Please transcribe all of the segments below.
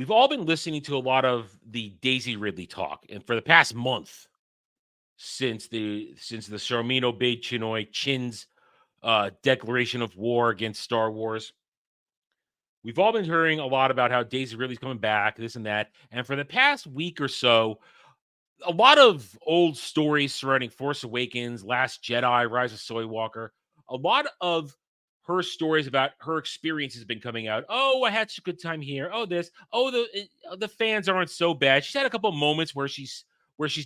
We've all been listening to a lot of the Daisy Ridley talk, and for the past month, since the Sharmino Bay Chinoy Chin's declaration of war against Star Wars, we've all been hearing a lot about how Daisy Ridley's coming back, this and that. And for the past week or so, a lot of old stories surrounding Force Awakens, Last Jedi, Rise of Skywalker, a lot of her stories about her experiences have been coming out. Oh, I had such a good time here. Oh, this. Oh, the fans aren't so bad. She's had a couple moments where she's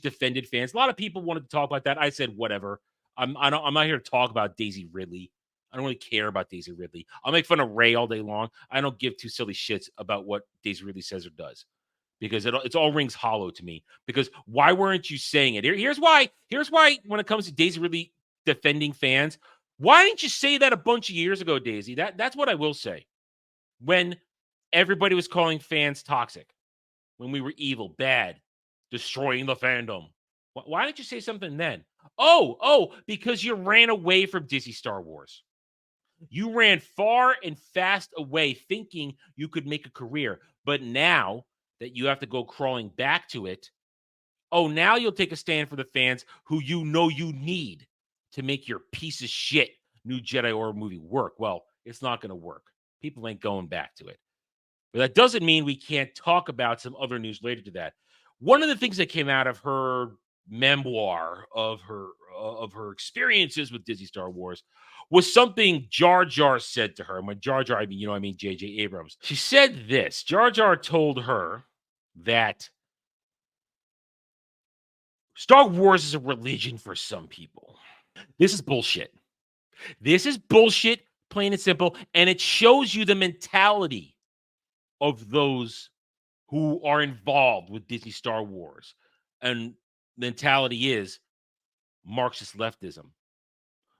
defended fans. A lot of people wanted to talk about that. I said whatever. I'm not here to talk about Daisy Ridley. I don't really care about Daisy Ridley. I'll make fun of Ray all day long. I don't give two silly shits about what Daisy Ridley says or does because it's all rings hollow to me. Because why weren't you saying it? Here's why. Here's why. When it comes to Daisy Ridley defending fans, why didn't you say that a bunch of years ago, Daisy? That's what I will say. When everybody was calling fans toxic, when we were evil, bad, destroying the fandom. Why didn't you say something then? Because you ran away from Disney Star Wars. You ran far and fast away thinking you could make a career. But now that you have to go crawling back to it, now you'll take a stand for the fans who you know you need to make your piece of shit new Jedi Order movie work. Well, it's not going to work. People ain't going back to it. But that doesn't mean we can't talk about some other news related to that. One of the things that came out of her memoir of her experiences with Disney Star Wars was something Jar Jar said to her. And when Jar Jar, I mean J.J. Abrams. She said this. Jar Jar told her that Star Wars is a religion for some people. This is bullshit. This is bullshit, plain and simple. And it shows you the mentality of those who are involved with Disney Star Wars. And mentality is Marxist leftism,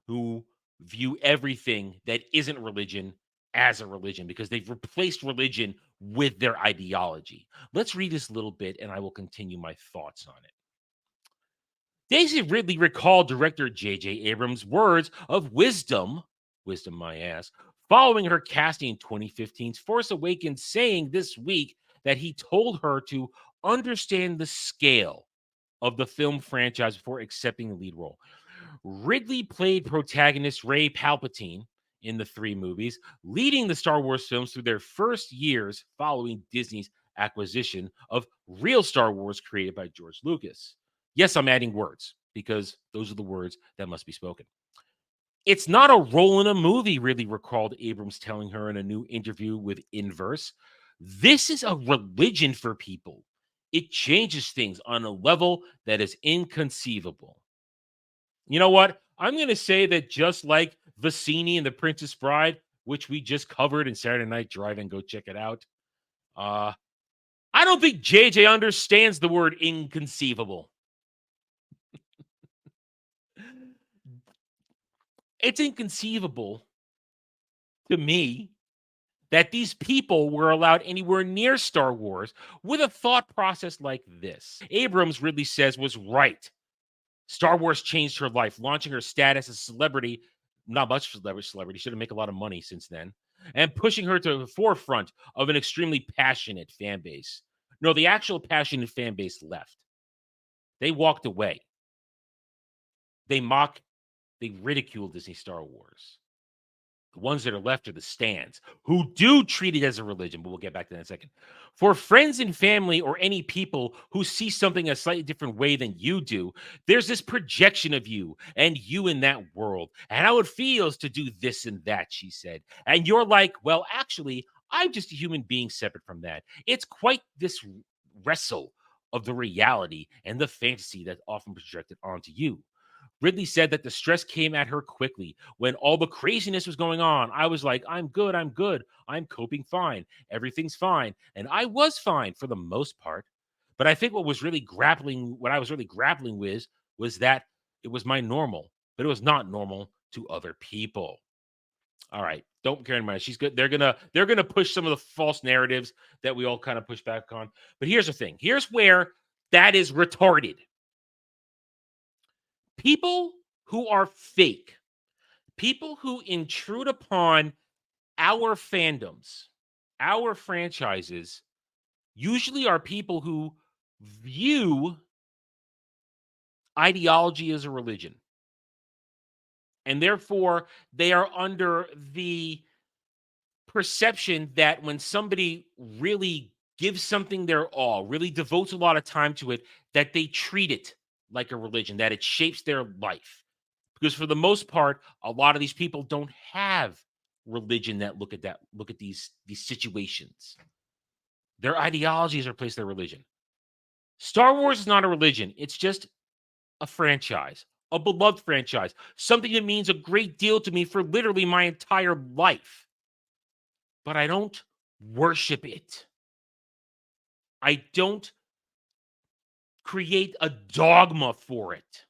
who view everything that isn't religion as a religion because they've replaced religion with their ideology. Let's read this a little bit and I will continue my thoughts on it. Daisy Ridley recalled director J.J. Abrams' words of wisdom my ass, following her casting in 2015's Force Awakens, saying this week that he told her to understand the scale of the film franchise before accepting the lead role. Ridley played protagonist Rey Palpatine in the 3 movies, leading the Star Wars films through their first years following Disney's acquisition of real Star Wars created by George Lucas. Yes, I'm adding words because those are the words that must be spoken. It's not a role in a movie, Ridley recalled Abrams telling her in a new interview with Inverse. This is a religion for people. It changes things on a level that is inconceivable. You know what? I'm going to say that just like Vicini and The Princess Bride, which we just covered in Saturday Night Drive, and go check it out. I don't think JJ understands the word inconceivable. It's inconceivable to me that these people were allowed anywhere near Star Wars with a thought process like this. Abrams, Ridley says, was right. Star Wars changed her life, launching her status as a celebrity, not much celebrity, should have made a lot of money since then, and pushing her to the forefront of an extremely passionate fan base. No, the actual passionate fan base left. They walked away. They ridicule Disney Star Wars. The ones that are left are the stands, who do treat it as a religion, but we'll get back to that in a second. For friends and family or any people who see something a slightly different way than you do, there's this projection of you and you in that world and how it feels to do this and that, she said. And you're like, well, actually, I'm just a human being separate from that. It's quite this wrestle of the reality and the fantasy that's often projected onto you. Ridley said that the stress came at her quickly when all the craziness was going on. I was like, I'm good. I'm coping fine. Everything's fine. And I was fine for the most part. But I think what I was really grappling with was that it was my normal, but it was not normal to other people. All right. Don't care anymore. She's good. They're gonna push some of the false narratives that we all kind of push back on. But here's the thing. Here's where that is retarded. People who are fake, people who intrude upon our fandoms, our franchises, usually are people who view ideology as a religion. And therefore, they are under the perception that when somebody really gives something their all, really devotes a lot of time to it, that they treat it like a religion, that it shapes their life. Because for the most part, a lot of these people don't have religion that look at these situations. Their ideologies replace their religion. Star Wars is not a religion. It's just a franchise, a beloved franchise, something that means a great deal to me for literally my entire life. But I don't worship it. I don't create a dogma for it.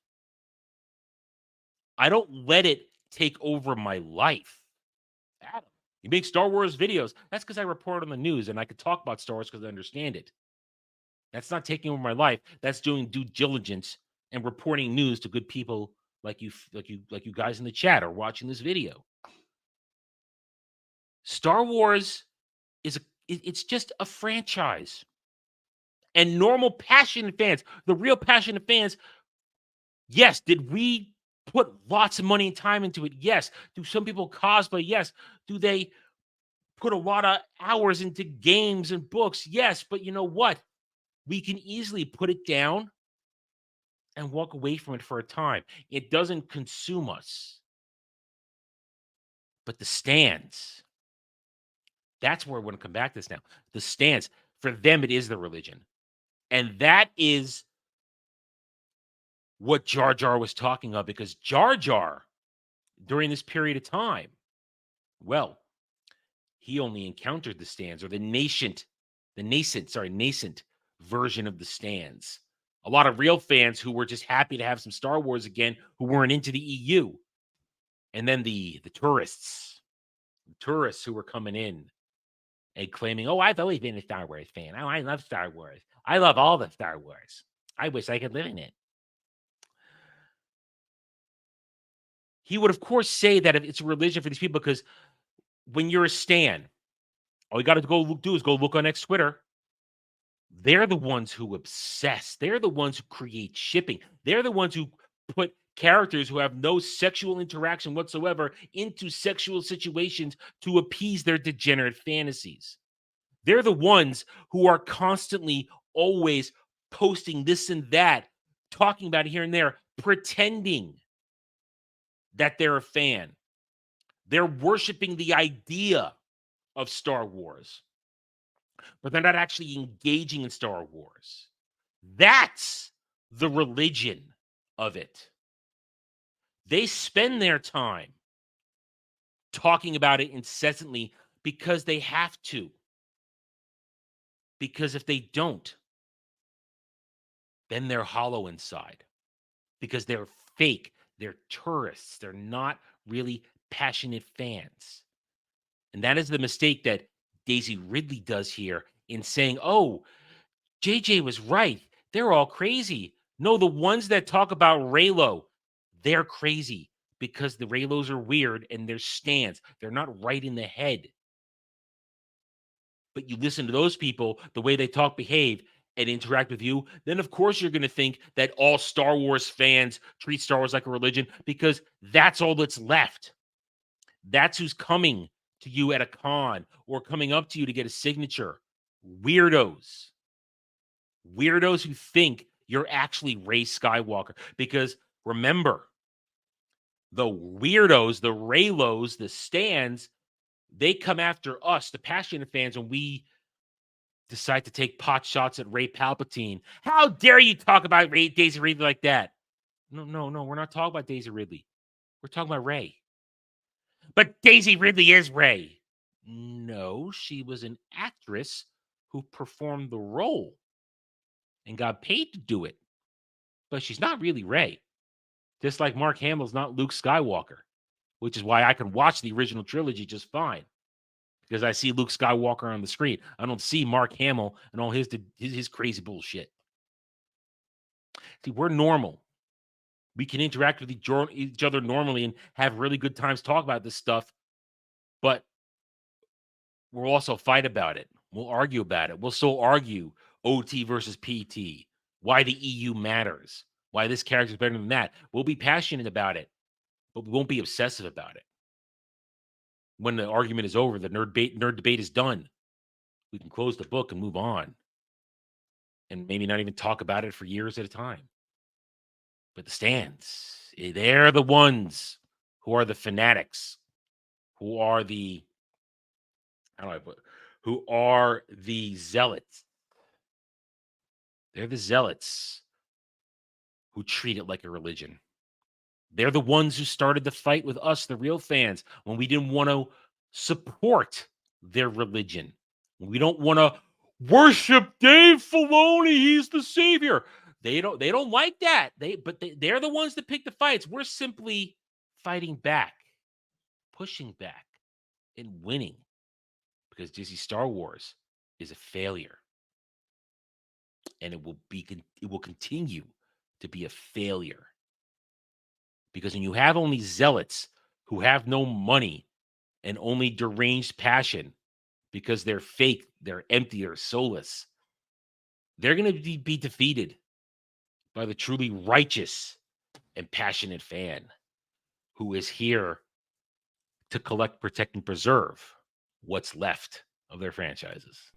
I don't let it take over my life. Adam, you make Star Wars videos. That's because I report on the news and I could talk about Star Wars because I understand it. That's not taking over my life. That's doing due diligence and reporting news to good people like you guys in the chat or watching this video. Star Wars it's just a franchise. And normal passionate fans, the real passionate fans, yes, did we put lots of money and time into it? Yes. Do some people cosplay? Yes. Do they put a lot of hours into games and books? Yes. But you know what? We can easily put it down and walk away from it for a time. It doesn't consume us. But the stands, that's where we're going to come back to this now. The stands, for them, it is the religion. And that is what Jar Jar was talking of, because Jar Jar, during this period of time, well, he only encountered the stands, or the nascent version of the stands. A lot of real fans who were just happy to have some Star Wars again, who weren't into the EU. And then the tourists who were coming in and claiming, "Oh, I've always been a Star Wars fan. Oh, I love Star Wars. I love all the Star Wars. I wish I could live in it." He would, of course, say that it's a religion for these people because when you're a stan, all you got to do is go look on X Twitter. They're the ones who obsess. They're the ones who create shipping. They're the ones who put characters who have no sexual interaction whatsoever into sexual situations to appease their degenerate fantasies. They're the ones who are constantly always posting this and that, talking about it here and there, pretending that they're a fan. They're worshiping the idea of Star Wars, but they're not actually engaging in Star Wars. That's the religion of it. They spend their time talking about it incessantly because they have to. Because if they don't, then they're hollow inside. Because they're fake. They're tourists. They're not really passionate fans. And that is the mistake that Daisy Ridley does here in saying, "Oh, JJ was right. They're all crazy." No, the ones that talk about Raylo, they're crazy because the Raylos are weird and they're stands. They're not right in the head. But you listen to those people, the way they talk, behave, and interact with you, then of course you're going to think that all Star Wars fans treat Star Wars like a religion because that's all that's left. That's who's coming to you at a con or coming up to you to get a signature. Weirdos. Weirdos who think you're actually Rey Skywalker. Because remember, the weirdos, the Raylos, the stands, they come after us, the passionate fans, when we decide to take pot shots at Ray Palpatine. How dare you talk about Daisy Ridley like that? No, we're not talking about Daisy Ridley. We're talking about Ray. But Daisy Ridley is Ray. No, she was an actress who performed the role and got paid to do it. But she's not really Ray. Just like Mark Hamill's not Luke Skywalker, which is why I can watch the original trilogy just fine. Because I see Luke Skywalker on the screen. I don't see Mark Hamill and all his crazy bullshit. See, we're normal. We can interact with each other normally and have really good times talk about this stuff, but we'll also fight about it. We'll argue about it. We'll still argue OT versus PT, why the EU matters, why this character is better than that. We'll be passionate about it, but we won't be obsessive about it. When the argument is over, the nerd debate is done. We can close the book and move on, and maybe not even talk about it for years at a time. But the stands, they're the ones who are the fanatics, who are the who are the zealots. They're the zealots who treat it like a religion. They're the ones who started the fight with us, the real fans, when we didn't want to support their religion. We don't want to worship Dave Filoni. He's the savior. They don't like that. They're the ones that pick the fights. We're simply fighting back, pushing back, and winning because Disney Star Wars is a failure. And it will continue to be a failure. Because when you have only zealots who have no money and only deranged passion because they're fake, they're empty, they're soulless, they're going to be defeated by the truly righteous and passionate fan who is here to collect, protect, and preserve what's left of their franchises.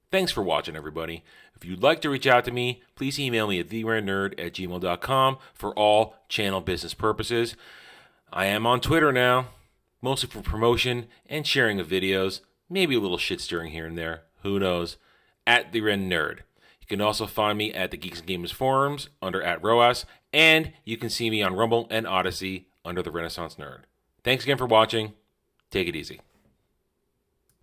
Thanks for watching, everybody. If you'd like to reach out to me, please email me at theranernerd@gmail.com for all channel business purposes. I am on Twitter now, mostly for promotion and sharing of videos, maybe a little shit stirring here and there, who knows, at @theranernerd. You can also find me at the Geeks and Gamers forums under @ROAS, and you can see me on Rumble and Odyssey under the Renaissance Nerd. Thanks again for watching. Take it easy.